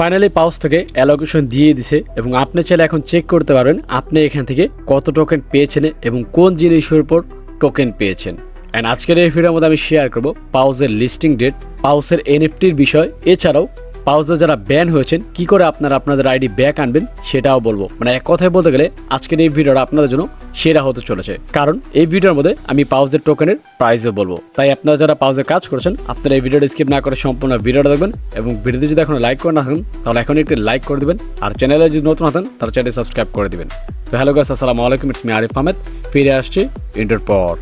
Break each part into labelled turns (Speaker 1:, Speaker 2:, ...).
Speaker 1: Finally পাউস থেকে allocation দিয়ে দিছে এবং আপনি চাইলে এখন চেক করতে পারবেন আপনি এখান থেকে কত টোকেন পেয়েছেন এবং কোন জিনিসের উপর টোকেন পেয়েছেন। অ্যান্ড আজকের এই ভিডিওর মধ্যে আমি শেয়ার করব পাউসের লিস্টিং ডেট, পাউসের এনএফটির বিষয়, এছাড়াও পাউসে যারা ব্যান হয়েছেন কি করে আপনারা আপনাদের আইডি ব্যাক আনবেন সেটাও বলবো। মানে এক কথায় বলতে গেলে আজকের এই ভিডিওটা আপনাদের জন্য সেরা হতে চলেছে, কারণ এই ভিডিওর মধ্যে আমি পাউসের টোকেনের প্রাইসও বলবো। তাই আপনারা যারা পাউসে কাজ করেছেন আপনারা এই ভিডিওটা স্কিপ না করে সম্পূর্ণ ভিডিওটা দেখবেন এবং ভিডিওতে যদি এখন লাইক করে না থাকেন তাহলে এখন একটি লাইক করে দিবেন, আর চ্যানেলে যদি নতুন হতেন তাহলে চ্যানেল সাবস্ক্রাইব করে দিবেন। তো হ্যালো গাইস, আসসালামু আলাইকুম, ইটস মি আরিফ আহমেদ, ফিরে আসছি ইন্টার পর।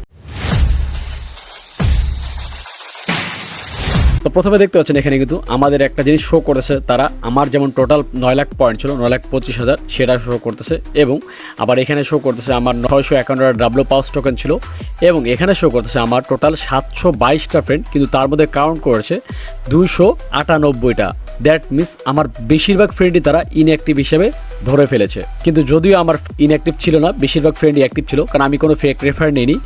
Speaker 1: তো প্রথমে দেখতে পাচ্ছেন এখানে কিন্তু আমাদের একটা জিনিস শো করেছে, তারা আমার যেমন টোটাল 9 লাখ পয়েন্ট ছিল 9,25,000 সেটা শো করতেছে, এবং আবার এখানে শো করতেছে আমার 951 ডাব্লু পাউস টোকেন ছিল, এবং এখানে শো করতেছে আমার টোটাল 722টা ফ্রেন্ড, কিন্তু তার মধ্যে কাউন্ট করেছে 298টা। দ্যাট মিনস আমার বেশিরভাগ ফ্রেন্ডই তারা ইনঅ্যাক্টিভ হিসেবে ধরে ফেলেছে, কিন্তু যদিও আমার ইনঅ্যাক্টিভ ছিল না, বেশিরভাগ ফ্রেন্ডই অ্যাক্টিভ ছিল, কারণ আমি কোনো ফেক রেফার নিইনি।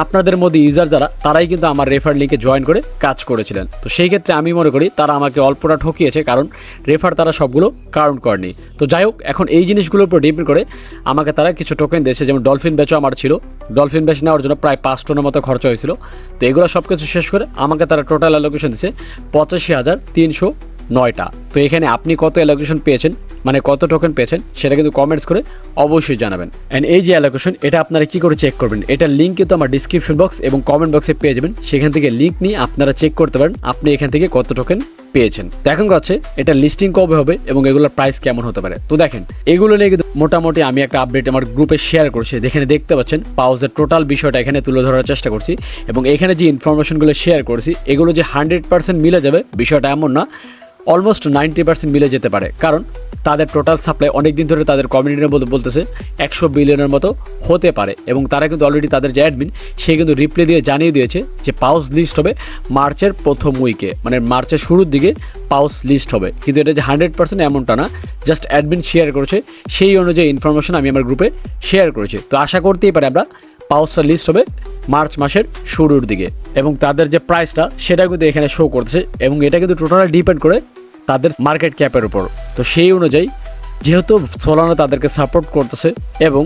Speaker 1: আপনাদের মধ্যে ইউজার যারা তারাই কিন্তু আমার রেফার লিঙ্কে জয়েন করে কাজ করেছিলেন। তো সেই ক্ষেত্রে আমি মনে করি তারা আমাকে অল্পটা ঠকিয়েছে, কারণ রেফার তারা সবগুলো কাউন্ট করেনি। তো যাই হোক, এখন এই জিনিসগুলোর উপর ডিপেন্ড করে আমাকে তারা কিছু টোকেন দিয়েছে, যেমন ডলফিন ব্যাচও আমার ছিল। ডলফিন ব্যাচ নেওয়ার জন্য প্রায় 5 টনের মতো খরচা হয়েছিল। তো এগুলো সব কিছু শেষ করে আমাকে তারা টোটাল অ্যালোকেশন দিয়েছে 85,309টা। তো এখানে আপনি কত অ্যালোকেশন পেয়েছেন, মানে কত টোকেন পেয়েছেন, সেটা কিন্তু কমেন্টস করে অবশ্যই জানাবেন। অ্যান্ড এই যে অ্যালোকেশন, এটা আপনারা কি করে চেক করবেন, এটার লিঙ্ক কিন্তু আমার ডিসক্রিপশন বক্স এবং কমেন্ট বক্সে পেয়ে যাবেন। সেখান থেকে লিঙ্ক নিয়ে আপনারা চেক করতে পারেন আপনি এখান থেকে কত টোকেন পেয়েছেন। তো এখন হচ্ছে এটা লিস্টিং কবে হবে এবং এগুলোর প্রাইস কেমন হতে পারে। তো দেখেন, এগুলো নিয়ে কিন্তু মোটামুটি আমি একটা আপডেট আমার গ্রুপে শেয়ার করছি, যেখানে দেখতে পাচ্ছেন পাউসের টোটাল বিষয়টা এখানে তুলে ধরার চেষ্টা করছি, এবং এখানে যে ইনফরমেশনগুলো শেয়ার করেছি এগুলো যে 100% মিলে যাবে বিষয়টা এমন না, অলমোস্ট 90% মিলে যেতে পারে, কারণ তাদের টোটাল সাপ্লাই অনেক দিন ধরে তাদের কমিউনিটির মধ্যে বলতেছে 100 বিলিয়নের মতো হতে পারে, এবং তারা কিন্তু অলরেডি তাদের যে অ্যাডমিন সে কিন্তু রিপ্লাই দিয়ে জানিয়ে দিয়েছে যে পাউস লিস্ট হবে মার্চের প্রথম উইকে, মানে মার্চের শুরুর দিকে পাউস লিস্ট হবে। কিন্তু এটা যে 100% এমনটা না, জাস্ট অ্যাডমিন শেয়ার করেছে, সেই অনুযায়ী ইনফরমেশন আমি আমার গ্রুপে শেয়ার করেছি। তো আশা করতেই পারে আমরা পাউসটা লিস্ট হবে মার্চ মাসের শুরুর দিকে, এবং তাদের যে প্রাইসটা সেটা কিন্তু এখানে শো করতেছে, এবং এটা কিন্তু টোটালি ডিপেন্ড করে তাদের মার্কেট ক্যাপের উপর। তো সেই অনুযায়ী যেহেতু সোলানা তাদেরকে সাপোর্ট করতেছে এবং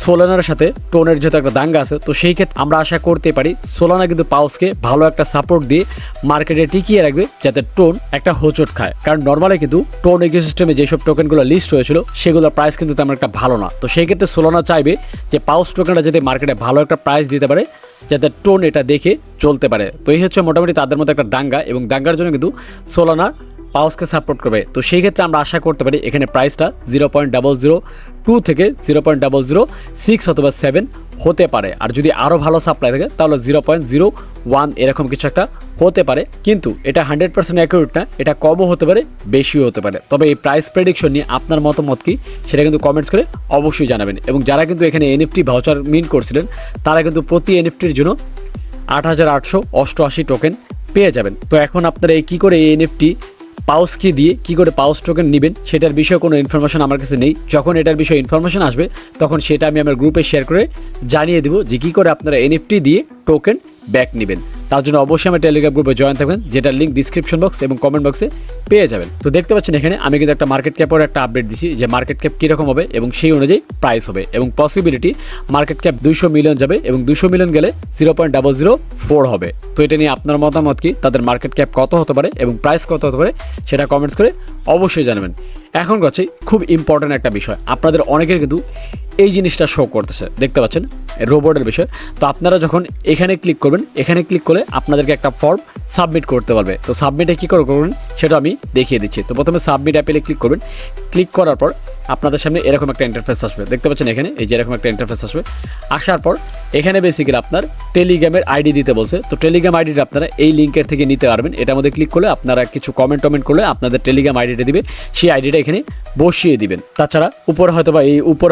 Speaker 1: সোলানার সাথে টোনের যেহেতু একটা দাঙ্গা আছে, তো সেই ক্ষেত্রে আমরা আশা করতে পারি সোলানা কিন্তু পাউসকে ভালো একটা সাপোর্ট দিয়ে মার্কেটে টিকিয়ে রাখবে, যাতে টোন একটা হোঁচট খায়। কারণ নর্মালি কিন্তু টোন ইকোসিস্টেমে যেসব টোকেনগুলো লিস্ট হয়েছিল সেগুলোর প্রাইস কিন্তু তেমন একটা ভালো না। তো সেই ক্ষেত্রে সোলানা চাইবে যে পাউস টোকেনটা যাতে মার্কেটে ভালো একটা প্রাইস দিতে পারে, যাতে টোন এটা দেখে চলতে পারে। তো এই হচ্ছে মোটামুটি তাদের মধ্যে একটা দাঙ্গা, এবং দাঙ্গার জন্য কিন্তু সোলানা পাউসকে সাপোর্ট করবে। তো সেই ক্ষেত্রে আমরা আশা করতে পারি এখানে প্রাইসটা 0.002 থেকে 0.006 অথবা 7 হতে পারে, আর যদি আরও ভালো সাপ্লাই থাকে তাহলে 0.01 এরকম কিছু একটা হতে পারে। কিন্তু এটা 100% অ্যাকুরেট না, এটা কমও হতে পারে বেশিও হতে পারে। তবে এই প্রাইস প্রেডিকশন নিয়ে আপনার মতামত কি সেটা কিন্তু কমেন্টস করে অবশ্যই জানাবেন। এবং যারা কিন্তু এখানে এনএফটি ভাউচার মিন্ট করছিলেন তারা কিন্তু প্রতি এনএফটির জন্য 8,888 টোকেন পেয়ে যাবেন। তো এখন আপনারা এই কী করে এই এনএফটি পাউসকে দিয়ে কী করে পাউস টোকেন নেবেন সেটার বিষয়ে কোনো ইনফরমেশন আমার কাছে নেই। যখন এটার বিষয়ে ইনফরমেশন আসবে তখন সেটা আমি আমার গ্রুপে শেয়ার করে জানিয়ে দেবো যে কী করে আপনারা এনএফটি দিয়ে টোকেন ব্যাক নেবেন। তার জন্য অবশ্যই আমার টেলিগ্রাম গ্রুপে জয়েন থাকবেন, যেটার লিঙ্ক ডিসক্রিপশন বক্স এবং কমেন্ট বক্সে পেয়ে যাবেন। তো দেখতে পাচ্ছেন এখানে আমি কিন্তু একটা মার্কেট ক্যাপের একটা আপডেট দিছি যে মার্কেট ক্যাপ কীরকম হবে এবং সেই অনুযায়ী প্রাইস হবে, এবং পসিবিলিটি মার্কেট ক্যাপ 200 মিলিয়ন যাবে, এবং 200 মিলিয়ন গেলে 0.004 হবে। তো এটা নিয়ে আপনার মতামত কি, তাদের মার্কেট ক্যাপ কত হতে পারে এবং প্রাইস কত হতে পারে সেটা কমেন্টস করে অবশ্যই জানাবেন। এখন কাছে খুব ইম্পর্ট্যান্ট একটা বিষয়, আপনাদের অনেকের কিন্তু এই জিনিসটা শো করতেছে, দেখতে পাচ্ছেন রোবটের বিষয়। তো আপনারা যখন এখানে ক্লিক করবেন, এখানে ক্লিক করলে আপনাদেরকে একটা ফর্ম সাবমিট করতে পারবে। তো সাবমিটে কী করে করবেন সেটা আমি দেখিয়ে দিচ্ছি। তো প্রথমে সাবমিট অ্যাপেলে ক্লিক করবেন, ক্লিক করার পর আপনাদের সামনে এরকম একটা ইন্টারফেস আসবে, দেখতে পাচ্ছেন এখানে এই যে এরকম একটা ইন্টারফেস আসবে। আসার পর এখানে বেসিক্যালি আপনার টেলিগ্রামের আইডি দিতে বলছে। তো টেলিগ্রাম আইডিটা আপনারা এই লিঙ্কের থেকে নিতে পারবেন। এটার মধ্যে ক্লিক করলে আপনারা কিছু কমেন্ট করলে আপনাদের টেলিগ্রাম আইডিটা দিবে, সেই আইডিটা এখানে বসিয়ে দিবেন। তাছাড়া উপরে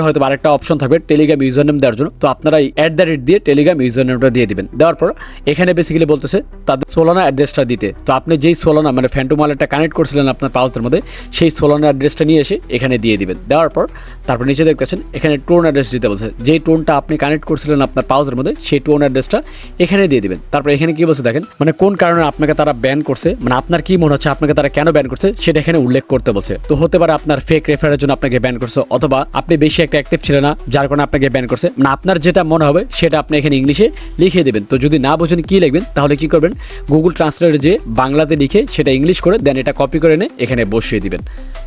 Speaker 1: হয়তো আরেকটা অপশন থাকবে টেলিগ্রাম ইউজার নেম দেওয়ার জন্য, তো আপনারা এই @ দিয়ে টেলিগ্রাম ইউজার নেমটা দিয়ে দিবেন। দেওয়ার পর এখানে বেসিক্যালি বলতেছে তাদের সোলানা অ্যাড্রেসটা দিতে। তো আপনি যেই সোলানা মানে ফ্যান্টম ওয়ালেটটা কানেক্ট করছিলেন আপনার পাউচের মধ্যে, সেই সোলানা অ্যাড্রেসটা নিয়ে এসে এখানে দিয়ে দিবেন। দেওয়ার পর তারপর নিচে দেখতেছেন এখানে টোন অ্যাড্রেস দিতে বলছে, যেই টোনটা আপনি কানেক্ট করছিলেন আপনার পাউচের মধ্যে সেই টোন অ্যাড্রেসটা এখানে দিয়ে দিবেন। তারপর এখানে কি বলছে দেখেন, মানে কোন কারণে আপনাকে তারা ব্যান করছে, মানে আপনার কি মনে হচ্ছে আপনাকে তারা কেন ব্যান করছে সেটা এখানে উল্লেখ করতে বলছে। তো হতে পারে আপনার ফেক রেফারের জন্য আপনাকে ব্যান করছে, অথবা আপনি বেশি একটা অ্যাক্টিভ ছিলেন না যার কারণে আপনাকে ব্যান করছে। মানে আপনার যেটা মনে হবে সেটা আপনি এখানে ইংলিশে লিখে দেবেন। তো যদি না বোঝেন কি লিখবেন তাহলে কি করবেন, গুগল ট্রান্সলেটে যে বাংলাতে লিখে সেটা ইংলিশ করে দেন এটা কপি করে এনে এখানে বসিয়ে দিবেন।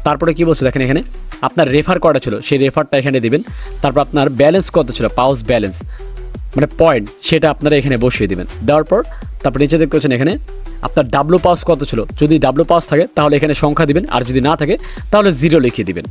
Speaker 1: তারপরে কি বলছে দেখেন, এখানে আপনার রেফার করা ছিল সেই রেফারটা এখানে দিবেন। তারপর আপনার ব্যালেন্স কত ছিল, পাউচ ব্যালেন্স মানে পয়েন্ট, সেটা আপনারা এখানে বসিয়ে দিবেন। দেওয়ার পর তারপর নিচে দেখতে পাচ্ছেন এখানে আপনার ডাব্লু পাস কত ছিল, যদি ডাব্লু পাস থাকে তাহলে এখানে সংখ্যা দিবেন, আর যদি না থাকে তাহলে 0 লিখে দিবেন।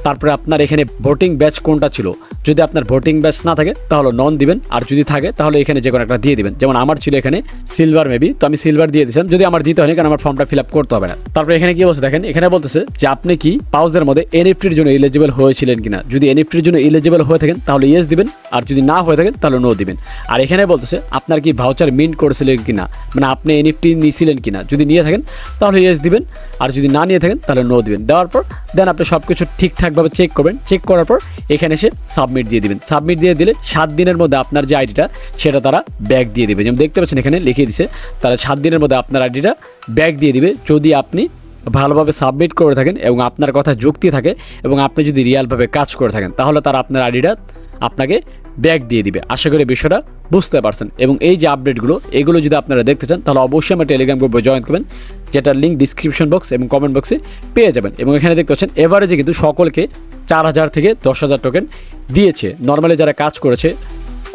Speaker 1: তারপরে আপনার এখানে ভোটিং ব্যাচ কোনটা ছিল, যদি আপনার ভোটিং ব্যাচ না থাকে তাহলে নন দিবেন, আর যদি থাকে তাহলে এখানে যে কোনো একটা দিয়ে দিবেন। যেমন আমার ছিল এখানে সিলভার মেবি, তো আমি সিলভার দিয়ে দিয়েছিলাম, যদি আমার দিতে হয়নি কারণ আমার ফর্মটা ফিল আপ করতে হবে না। তারপরে এখানে কি বলছে দেখেন, এখানে বলতেছে যে আপনি কি পাউজের মধ্যে এনএফটির জন্য এলিজিবল হয়েছিলেন কিনা। যদি এনএফটির জন্য এলিজিবল হয়ে থাকেন তাহলে ইয়েস দিবেন, আর যদি না হয়ে থাকেন তাহলে নো দিবেন। আর এখানে বলতেছে আপনার কি ভাউচার মিন্ট করেছিলেন কিনা, মানে আপনি এনএফটি নিয়েছিলেন কিনা, যদি নিয়ে থাকেন তাহলে ইয়েস দিবেন, আর যদি না নিয়ে থাকেন তাহলে নো দিবেন। দেওয়ার পর দেন আপনি সব কিছু ঠিকঠাকভাবে চেক করবেন। চেক করার পর এখানে এসে সাবমিট দিয়ে দিবেন। সাবমিট দিয়ে দিলে 7 দিনের মধ্যে আপনার যে আইডিটা সেটা তারা ব্যাক দিয়ে দিবে। যেমন দেখতে পাচ্ছেন এখানে লিখে দিছে, তারা 7 দিনের মধ্যে আপনার আইডিটা ব্যাক দিয়ে দিবে যদি আপনি ভালোভাবে সাবমিট করে থাকেন এবং আপনার কথা যুক্তি থাকে এবং আপনি যদি রিয়ালভাবে কাজ করে থাকেন, তাহলে তারা আপনার আইডিটা আপনাকে ব্যাক দিয়ে দিবে। আশা করি বিষয়টা বুঝতে পারছেন। এবং এই যে আপডেটগুলো এগুলো যদি আপনারা দেখতে চান তাহলে অবশ্যই আমার টেলিগ্রাম গ্রুপে জয়েন করবেন, যেটার লিঙ্ক ডিসক্রিপশন বক্স এবং কমেন্ট বক্সে পেয়ে যাবেন। এবং এখানে দেখতে পাচ্ছেন এভারেজে কিন্তু সকলকে 4000 থেকে 10,000 টোকেন দিয়েছে। নর্মালি যারা কাজ করেছে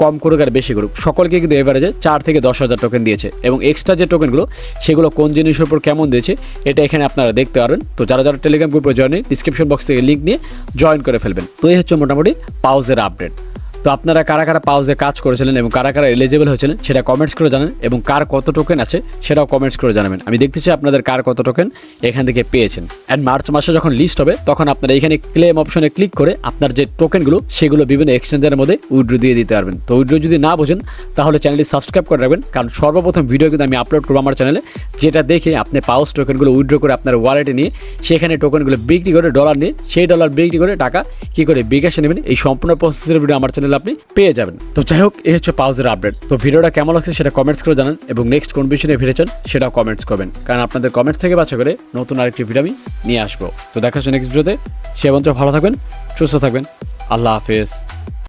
Speaker 1: কম করুক আর বেশি করুক সকলকে কিন্তু এভারেজে 4 থেকে 10,000 টোকেন দিয়েছে। এবং এক্সট্রা যে টোকেনগুলো সেগুলো কোন জিনিসের উপর কেমন দিয়েছে এটা এখানে আপনারা দেখতে পারবেন। তো যারা যারা টেলিগ্রাম গ্রুপে জয়েন ডিসক্রিপশন বক্স থেকে লিঙ্ক নিয়ে জয়েন করে ফেলবেন। তো এই হচ্ছে মোটামুটি পাউজের আপডেট। তো আপনারা কারা কারা পাউজে কাজ করেছিলেন এবং কারা কারা এলিজিবল হয়েছিলেন সেটা কমেন্টস করে জানান, এবং কার কত টোকেন আছে সেটাও কমেন্টস করে জানাবেন। আমি দেখতে চাই আপনাদের কার কত টোকেন এখান থেকে পেয়েছেন। অ্যান্ড মার্চ মাসে যখন লিস্ট হবে তখন আপনারা এখানে ক্লেম অপশনে ক্লিক করে আপনার যে টোকেনগুলো সেগুলো বিভিন্ন এক্সচেঞ্জের মধ্যে উইথড্র দিয়ে দিতে পারবেন। তো উইথড্র যদি না বোঝেন তাহলে চ্যানেলটি সাবস্ক্রাইব করে রাখবেন, কারণ সর্বপ্রথম ভিডিও কিন্তু আমি আপলোড করবো আমার চ্যানেলে, যেটা দেখে আপনি পাউজ টোকেনগুলো উইথড্র করে আপনার ওয়ালেটে নিয়ে সেখানে টোকেনগুলো বিক্রি করে ডলার নিয়ে সেই ডলার বিক্রি করে টাকা কী করে বিকাশে নেবেন, এই সম্পূর্ণ প্রসেসের ভিডিও আমার চ্যানেলে আপনি পেয়ে যাবেন। তো যাই হোক, এই হচ্ছে পাউজের আপডেট। তো ভিডিওটা কেমন লাগছে সেটা কমেন্টস করে জানান, এবং নেক্সট কোন বিষয়ে ভিডিও চান সেটাও কমেন্টস করবেন, কারণ আপনাদের কমেন্টস থেকে বাছা করে নতুন আরেকটি ভিডিও আমি নিয়ে আসবো। তো দেখা হচ্ছে নেক্সট ভিডিওতে। সে পর্যন্ত ভালো থাকবেন, সুস্থ থাকবেন। আল্লাহ হাফেজ।